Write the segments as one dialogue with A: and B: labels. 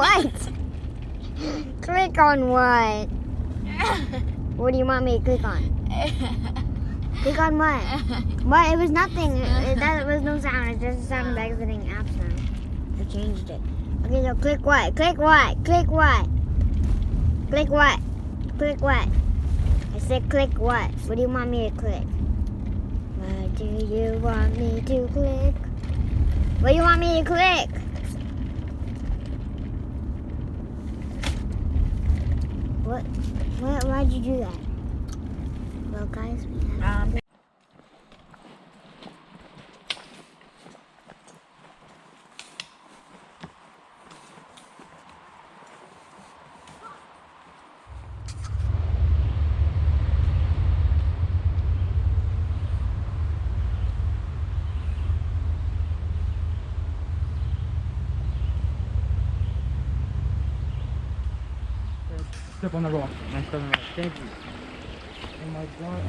A: what? Click on what? What do you want me to click on? Click on what? What? It was nothing. That was no sound. It's just a sound of exiting apps now. I changed it. Okay, so click what? Click what? Click what? Click what? Click what? I said click what? What do you want me to click? What do you want me to click? What do you want me to click? What? Why'd you do that? Well, guys, we have...
B: Step on the rock. Nice step on the rock. Thank you. Oh my god.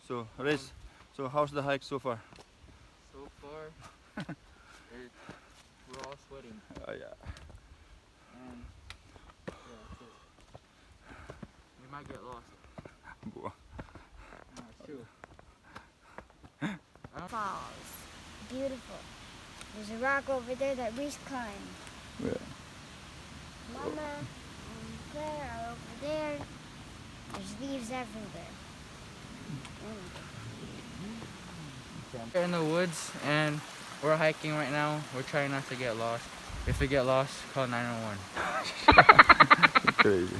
C: So, Riz, so how's the hike so far?
B: So far, we're all sweating.
C: Oh yeah.
B: And yeah, that's it. We might get lost. It's true.
A: Falls. Beautiful. There's a rock over there that we climbed.
C: Yeah.
A: Mama and Claire are over there. There's leaves everywhere.
B: We're in the woods and we're hiking right now. We're trying not to get lost. If we get lost, call 911.
C: Crazy.